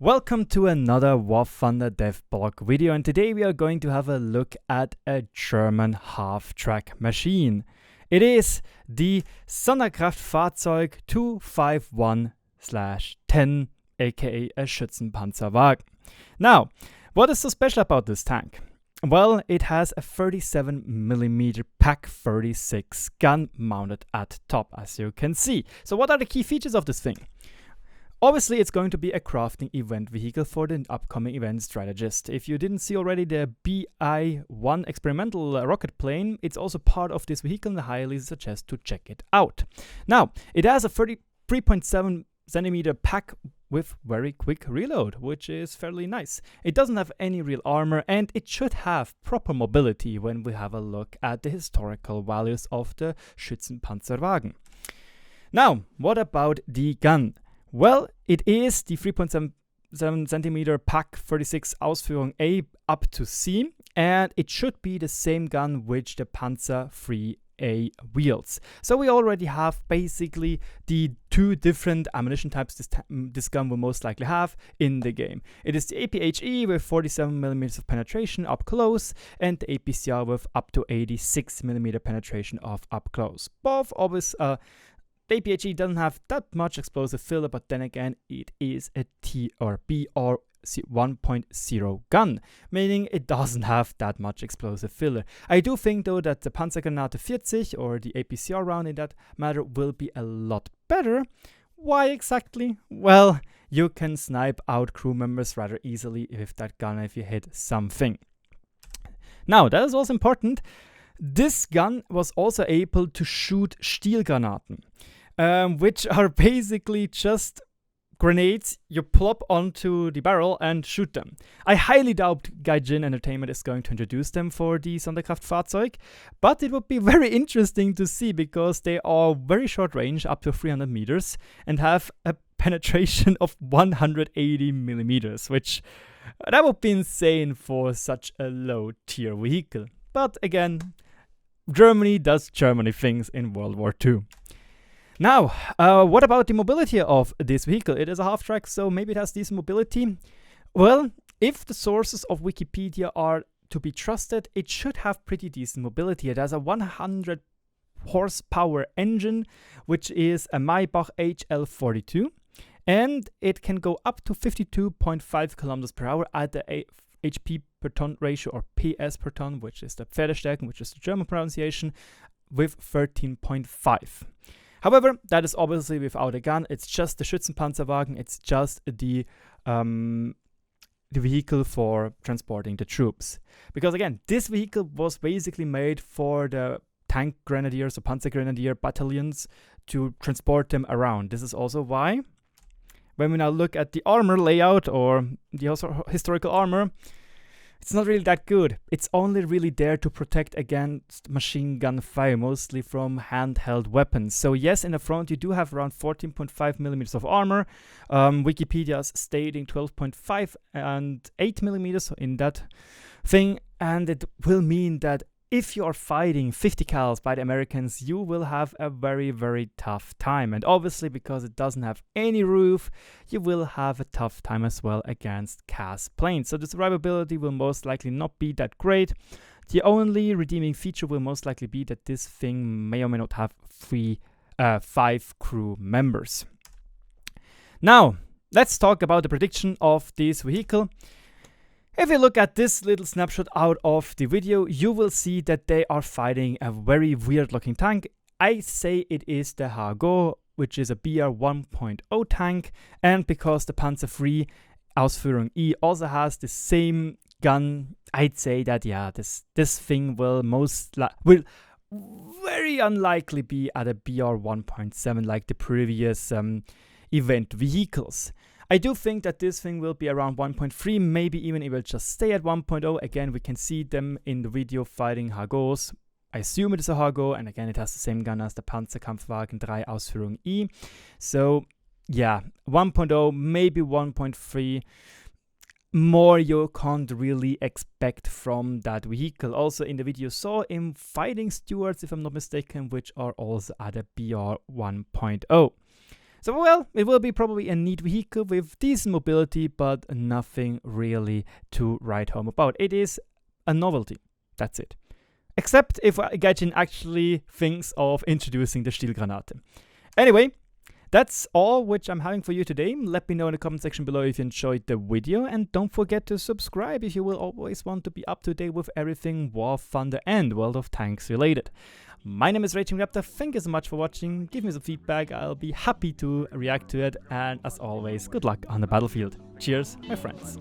Welcome to another War Thunder Devblog video, and today we are going to have a look at a German half-track machine. It is the Sonder Kraftfahrzeug 251/10, aka a Schützenpanzerwagen. Now, what is so special about this tank? Well, it has a 37mm Pak 36 gun mounted at top, as you can see. So what are the key features of this thing? Obviously, it's going to be a crafting event vehicle for the upcoming event Strategist. If you didn't see already the BI-1 experimental rocket plane, it's also part of this vehicle and I highly suggest to check it out. Now, it has a 33.7cm Pak with very quick reload, which is fairly nice. It doesn't have any real armor and it should have proper mobility when we have a look at the historical values of the Schützenpanzerwagen. Now, what about the gun? Well, it is the 3.7cm Pak 36 Ausführung A up to C, and it should be the same gun which the Panzer 3A wields. So we already have basically the two different ammunition types this gun will most likely have in the game. It is the APHE with 47mm of penetration up close, and the APCR with up to 86mm penetration of up close. Both obvious. The APHE doesn't have that much explosive filler, but then again, it is a TRB or 1.0 gun, meaning it doesn't have that much explosive filler. I do think though that the Panzergranate 40 or the APCR round in that matter will be a lot better. Why exactly? Well, you can snipe out crew members rather easily with that gun if you hit something. Now, that is also important. This gun was also able to shoot Stielgranaten, which are basically just grenades you plop onto the barrel and shoot them. I highly doubt Gaijin Entertainment is going to introduce them for the Sonder Kraftfahrzeug, but it would be very interesting to see because they are very short range, up to 300 meters, and have a penetration of 180mm, which that would be insane for such a low tier vehicle. But again, Germany does Germany things in World War II. Now, what about the mobility of this vehicle? It is a half-track, so maybe it has decent mobility. Well, if the sources of Wikipedia are to be trusted, it should have pretty decent mobility. It has a 100 horsepower engine, which is a Maybach HL42, and it can go up to 52.5 kilometers per hour at the HP per ton ratio, or PS per ton, which is the Pferdestärken, which is the German pronunciation, with 13.5. However, that is obviously without a gun. It's just the Schützenpanzerwagen. It's just the vehicle for transporting the troops. Because again, this vehicle was basically made for the tank grenadiers or panzer grenadier battalions to transport them around. This is also why, when we now look at the armor layout or the historical armor, it's not really that good. It's only really there to protect against machine gun fire, mostly from handheld weapons. So yes, in the front you do have around 14.5mm of armor. Wikipedia is stating 12.5 and 8mm in that thing, and it will mean that if you are fighting 50 cals by the Americans, you will have a very, very tough time. And obviously, because it doesn't have any roof, you will have a tough time as well against CAS planes. So the survivability will most likely not be that great. The only redeeming feature will most likely be that this thing may or may not have 5 crew members. Now, let's talk about the prediction of this vehicle. If you look at this little snapshot out of the video, you will see that they are fighting a very weird looking tank. I say it is the Hago, which is a BR 1.0 tank, and because the Panzer III Ausführung E also has the same gun, I'd say that yeah, this thing will very unlikely be at a BR 1.7 like the previous event vehicles. I do think that this thing will be around 1.3, maybe even it will just stay at 1.0. Again, we can see them in the video fighting Hagos. I assume it is a Hago, and again, it has the same gun as the Panzerkampfwagen 3 Ausführung E. So, yeah, 1.0, maybe 1.3. More you can't really expect from that vehicle. Also, in the video, saw him fighting Stewards, if I'm not mistaken, which are also at a BR 1.0. So, well, it will be probably a neat vehicle with decent mobility, but nothing really to write home about. It is a novelty. That's it. Except if Gaijin actually thinks of introducing the Stielgranate. Anyway, that's all which I'm having for you today. Let me know in the comment section below if you enjoyed the video, and don't forget to subscribe if you will always want to be up to date with everything War Thunder and World of Tanks related. My name is RagingRaptor. Thank you so much for watching. Give me some feedback. I'll be happy to react to it. And as always, good luck on the battlefield. Cheers, my friends.